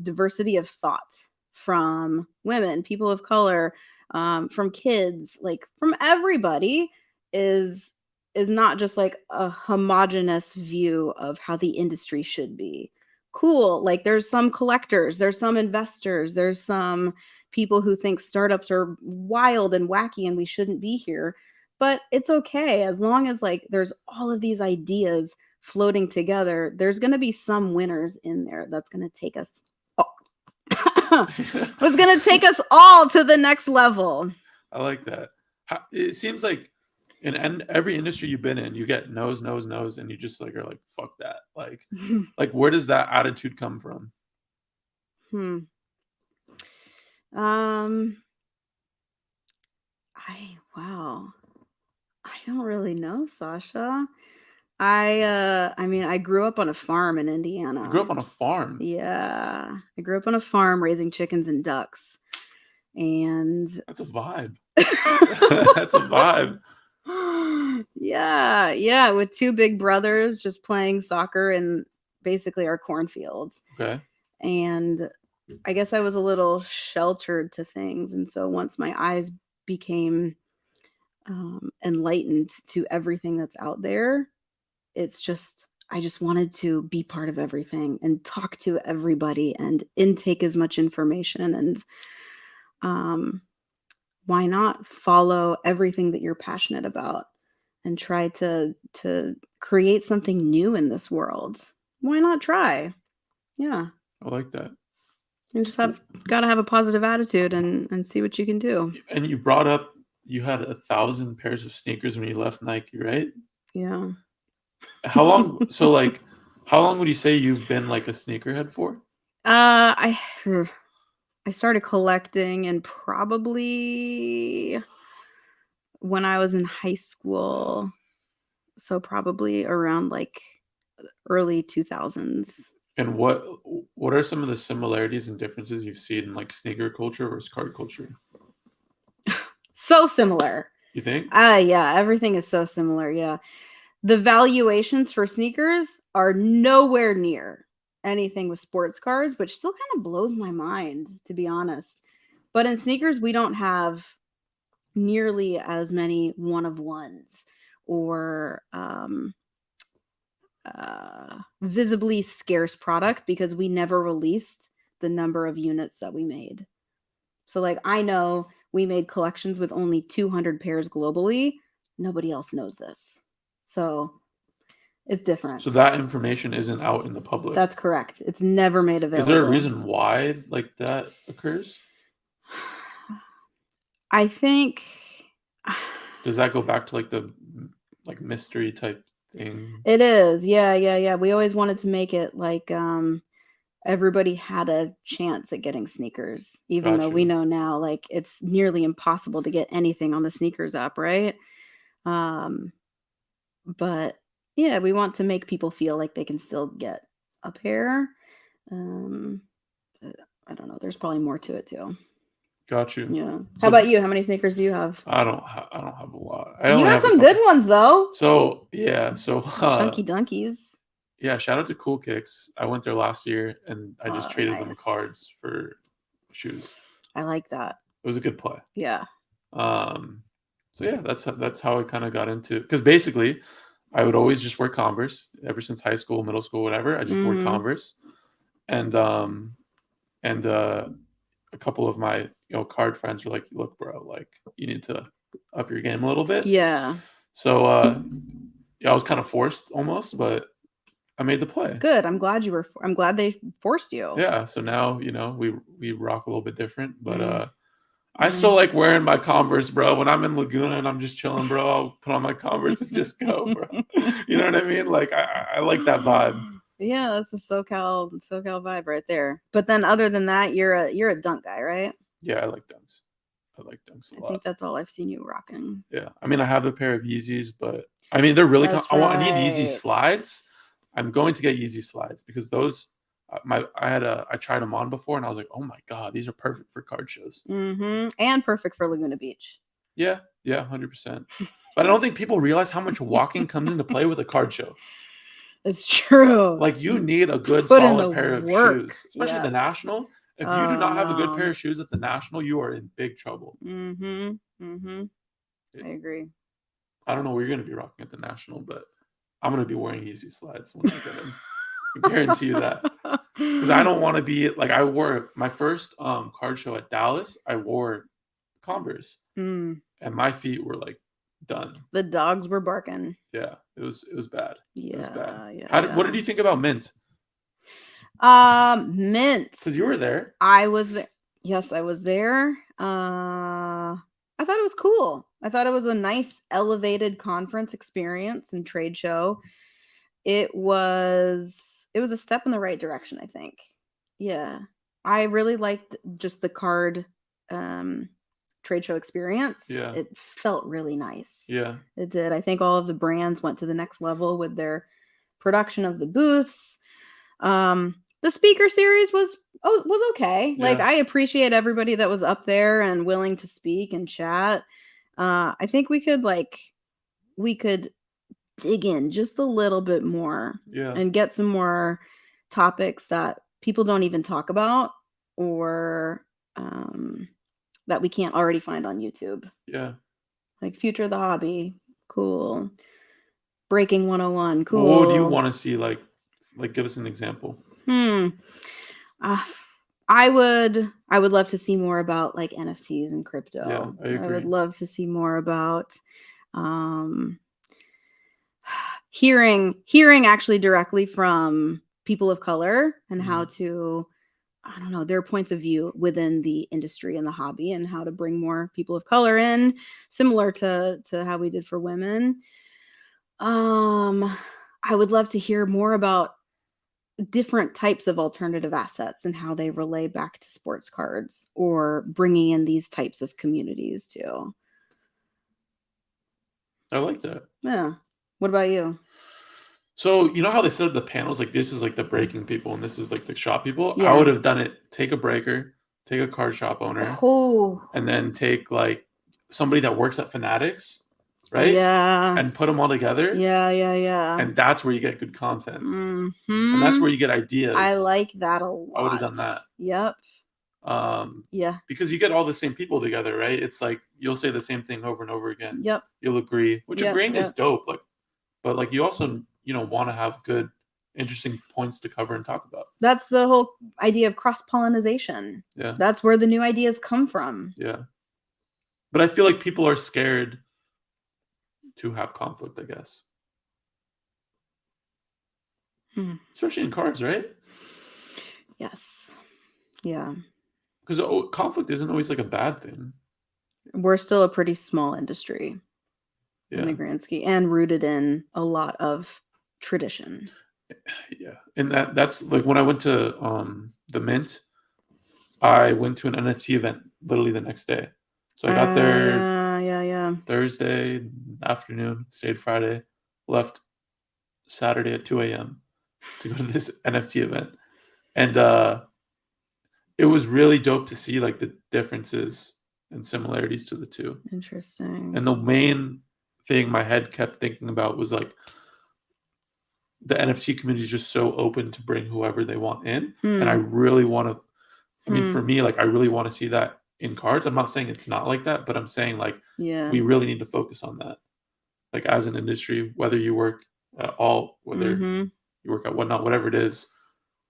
diversity of thought from women, people of color, from kids, like from everybody is not just like a homogenous view of how the industry should be. Cool. Like there's some collectors, there's some investors, there's some people who think startups are wild and wacky and we shouldn't be here. But it's okay as long as like there's all of these ideas floating together. There's going to be some winners in there that's going to take us was going to take us all to the next level. I like that. It seems like in every industry you've been in, you get no's, and you just like are like, fuck that. Like, where does that attitude come from? I don't really know, Sasha. I grew up on a farm in Indiana. You grew up on a farm? Yeah. I grew up on a farm raising chickens and ducks. And that's a vibe. That's a vibe. Yeah. With two big brothers just playing soccer in basically our cornfield. Okay. And I guess I was a little sheltered to things. And so once my eyes became enlightened to everything that's out there, it's just, I just wanted to be part of everything and talk to everybody and intake as much information. And why not follow everything that you're passionate about and try to create something new in this world? Why not try? Yeah. I like that. You just got to have a positive attitude and see what you can do. And you brought up, you had 1,000 pairs of sneakers when you left Nike, right? Yeah. How long? So like, how long would you say you've been like a sneakerhead for? I started collecting and probably when I was in high school. So probably around like early 2000s. And what are some of the similarities and differences you've seen in like sneaker culture versus card culture? So similar. You think? Yeah, everything is so similar. Yeah. The valuations for sneakers are nowhere near anything with sports cards, which still kind of blows my mind, to be honest. But in sneakers, we don't have nearly as many one-of-ones or visibly scarce product because we never released the number of units that we made. So like I know we made collections with only 200 pairs globally. Nobody else knows this. So it's different. So that information isn't out in the public. That's correct. It's never made available. Is there a reason why like that occurs? I think. Does that go back to like the mystery type thing? It is. Yeah. We always wanted to make it like everybody had a chance at getting sneakers, even though we know now like it's nearly impossible to get anything on the sneakers app, right? But yeah, we want to make people feel like they can still get a pair. I don't know. There's probably more to it too. Got you. Yeah. How about you? How many sneakers do you have? I don't have a lot. You got some good ones though. So yeah. Chunky Dunkies. Yeah, shout out to Cool Kicks. I went there last year and I just traded them cards for shoes. I like that. It was a good play. Yeah. So yeah, that's how I kind of got into, because basically I would always just wear Converse ever since high school, middle school, whatever. I just wore Converse. And a couple of my card friends were like, look, bro, like you need to up your game a little bit. Yeah. So yeah, I was kind of forced almost, but I made the play. Good. I'm glad they forced you. Yeah. So now, we rock a little bit different, but I still like wearing my Converse, bro. When I'm in Laguna and I'm just chilling, bro, I'll put on my Converse and just go, bro. You know what I mean? Like I like that vibe. Yeah, that's a SoCal vibe right there. But then other than that, you're a dunk guy, right? Yeah, I like dunks. I like dunks a lot. I think that's all I've seen you rocking. Yeah. I mean, I have a pair of Yeezys, but I mean, they're really I need Yeezy slides. I'm going to get Yeezy slides because those I tried them on before and I was like, oh my God, these are perfect for card shows. And perfect for Laguna Beach. Yeah, 100%. But I don't think people realize how much walking comes into play with a card show. It's true. Like you need a good solid pair of shoes, especially the National. If you do not have a good pair of shoes at the National, you are in big trouble. I agree. I don't know what you're going to be rocking at the National, but I'm going to be wearing Yeezy slides when I get them. I guarantee you that. Because I don't want to be like, I wore my first card show at Dallas. I wore Converse and my feet were like done. The dogs were barking. Yeah, it was bad. Yeah, it was bad. What did you think about Mint? Mint. Because you were there. I was there. Yes, I was there. I thought it was cool. I thought it was a nice elevated conference experience and trade show. It was a step in the right direction, I think. Yeah. I really liked just the card trade show experience. Yeah. It felt really nice. Yeah. It did. I think all of the brands went to the next level with their production of the booths. The speaker series was okay. Yeah. Like I appreciate everybody that was up there and willing to speak and chat. I think we could dig in just a little bit more and get some more topics that people don't even talk about or that we can't already find on YouTube. Yeah. Like Future of the Hobby. Cool. Breaking 101. Cool. What do you want to see? Like give us an example. I would love to see more about like NFTs and crypto. Yeah, I agree. I would love to see more about hearing actually directly from people of color and how to, I don't know, their points of view within the industry and the hobby and how to bring more people of color in, similar to how we did for women. I would love to hear more about different types of alternative assets and how they relay back to sports cards or bringing in these types of communities too. I like that. Yeah. What about you? So, you know how they set up the panels? Like this is like the breaking people and this is like the shop people. Yeah. I would have done it. Take a breaker, take a card shop owner, and then take like somebody that works at Fanatics right? Yeah. And put them all together. Yeah. And that's where you get good content. Mm-hmm. And that's where you get ideas. I like that a lot. I would have done that. Yep. Yeah. Because you get all the same people together, right? It's like you'll say the same thing over and over again. Yep. You'll agree, which agreeing is dope. Like, but like you also, want to have good, interesting points to cover and talk about. That's the whole idea of cross-pollination. Yeah. That's where the new ideas come from. Yeah. But I feel like people are scared to have conflict, I guess. Especially in cards, right? Yes. Yeah. Because conflict isn't always like a bad thing. We're still a pretty small industry in the grand scheme, and rooted in a lot of tradition. Yeah. And that's like when I went to the Mint, I went to an NFT event literally the next day. So I got there Thursday afternoon, stayed Friday, left Saturday at 2 a.m. to go to this NFT event. And it was really dope to see like the differences and similarities to the two. Interesting. And the main thing my head kept thinking about was like the NFT community is just so open to bring whoever they want in. And I really want to, I mean, for me, like I really want to see that in cards. I'm not saying it's not like that, but I'm saying like we really need to focus on that. Like as an industry, whether you work at all, whether you work at whatnot, whatever it is,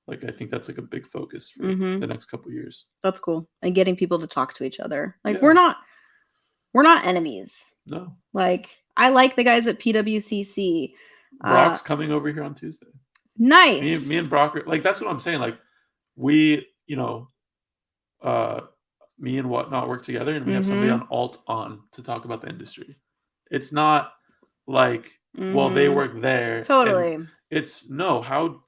like I think that's like a big focus for the next couple of years. That's cool. And getting people to talk to each other. Like we're not enemies. No. Like I like the guys at PWCC. Brock's coming over here on Tuesday. Nice. Me and Brock, like that's what I'm saying. Like we, me and whatnot work together, and we have somebody on alt on to talk about the industry. It's not like, well, they work there. Totally. It's no, how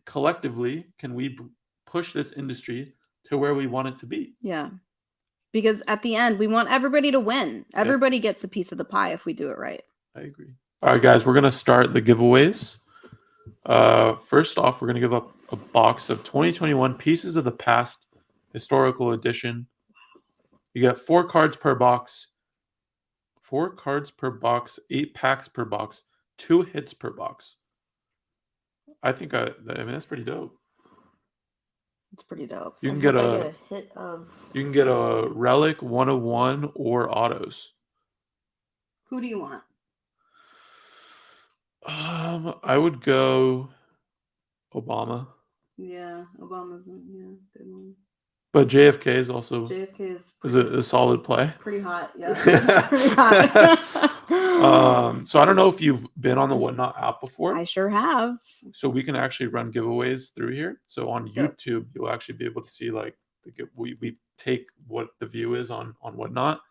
collectively can we push this industry to where we want it to be? Yeah. Because at the end, we want everybody to win. Everybody gets a piece of the pie if we do it right. I agree. All right, guys, we're going to start the giveaways. First off, we're going to give up a box of 2021 Pieces of the Past Historical Edition. You get 4 cards per box. 4 cards per box, 8 packs per box, 2 hits per box. I mean, that's pretty dope. It's pretty dope. You can get a hit of. You can get a Relic 101 or autos. Who do you want? I would go Obama. Yeah, Obama's good one. But JFK is also is a solid play. Pretty hot, yeah. Pretty hot. So I don't know if you've been on the Whatnot app before. I sure have. So we can actually run giveaways through here. So on YouTube, you'll actually be able to see like we take what the view is on Whatnot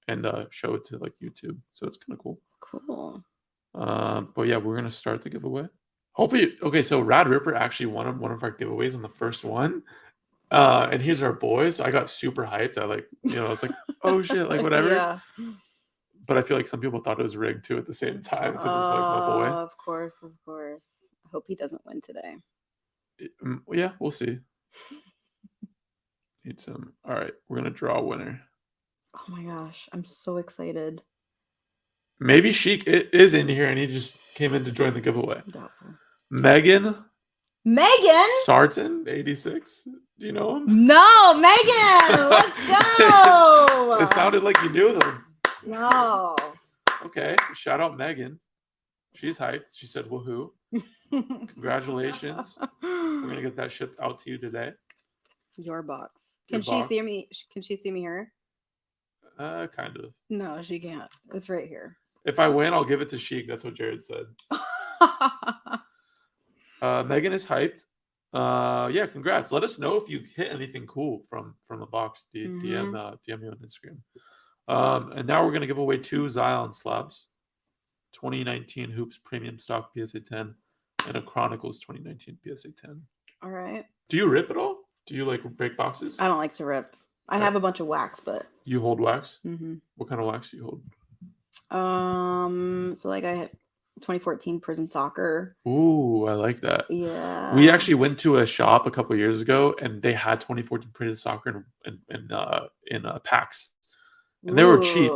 and show it to like YouTube. So it's kind of cool. Cool. But yeah, we're gonna start the giveaway. Okay, so Rad Ripper actually won one of our giveaways on the first one. And here's our boys. I got super hyped. I it's like, oh shit, like whatever. Yeah. But I feel like some people thought it was rigged too at the same time because it's like my boy. Of course. I hope he doesn't win today. Yeah, we'll see. Need some. All right, we're gonna draw a winner. Oh my gosh, I'm so excited. Maybe Sheik is in here and he just came in to join the giveaway. Megan Sarton, 86. Do you know him? No, Megan. Let's go. It sounded like you knew them. No. Okay, shout out Megan. She's hyped. She said, "Woohoo! Congratulations! We're gonna get that shipped out to you today." Your box. Can she see me? Can she see me here? Kind of. No, she can't. It's right here. If I win, I'll give it to Sheik. That's what Jared said. Megan is hyped. Yeah, congrats. Let us know if you hit anything cool from the box. DM me on Instagram. And now we're gonna give away 2 Zion slabs, 2019 Hoops Premium Stock PSA 10, and a Chronicles 2019 PSA 10. All right. Do you rip at all? Do you like break boxes? I don't like to rip. I have a bunch of wax, but you hold wax. Mm-hmm. What kind of wax do you hold? So like I have 2014 Prism Soccer. Ooh, I like that. Yeah. We actually went to a shop a couple years ago, and they had 2014 Prism Soccer in packs, and they were cheap.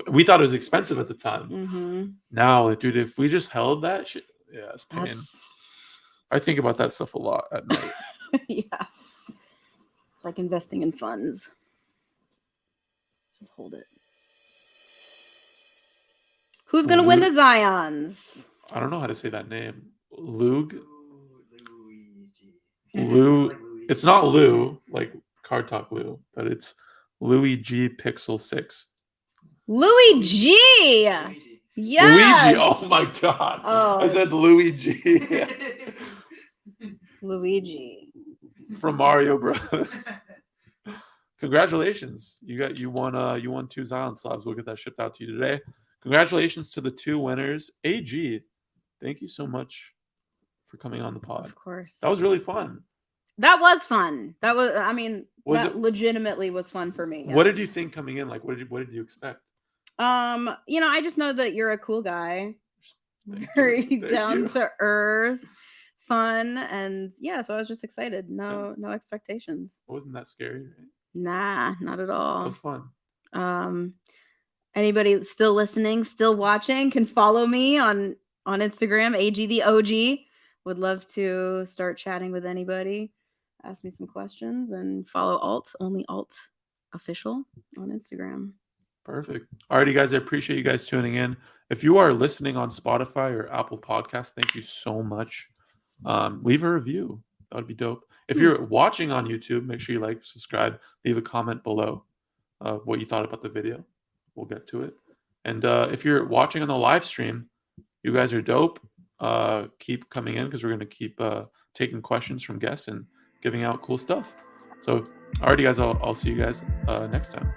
We thought it was expensive at the time. Mm-hmm. Now, dude, if we just held that shit, yeah, it's pain. I think about that stuff a lot at night. Yeah. It's like investing in funds. Just hold it. Who's going to win the Zions? I don't know how to say that name. Luigi. It's not Lou, like Card Talk Lou, but it's Louis G Pixel 6. Louis G! Yes! Luigi, oh my god. Oh. I said Luigi. Luigi. From Mario Bros. Congratulations. You won 2 Zion slabs. We'll get that shipped out to you today. Congratulations to the 2 winners. AG, thank you so much for coming on the pod. Of course. That was really fun. That was fun. That was, I mean, that legitimately was fun for me. Yeah. What did you think coming in? Like, what did you expect? You know, I just know that you're a cool guy. Very down to earth, fun, and yeah, so I was just excited. No expectations. It wasn't that scary, right? Nah, not at all. It was fun. Anybody still listening, still watching, can follow me on Instagram, AG the OG. Would love to start chatting with anybody. Ask me some questions and follow only alt official on Instagram. Perfect. Alrighty, guys, I appreciate you guys tuning in. If you are listening on Spotify or Apple Podcasts, thank you so much. Leave a review. That would be dope. If you're watching on YouTube, make sure you like, subscribe, leave a comment below of what you thought about the video. We'll get to it. And if you're watching on the live stream, you guys are dope. Keep coming in because we're going to keep taking questions from guests and giving out cool stuff. So, alrighty, guys, I'll see you guys next time.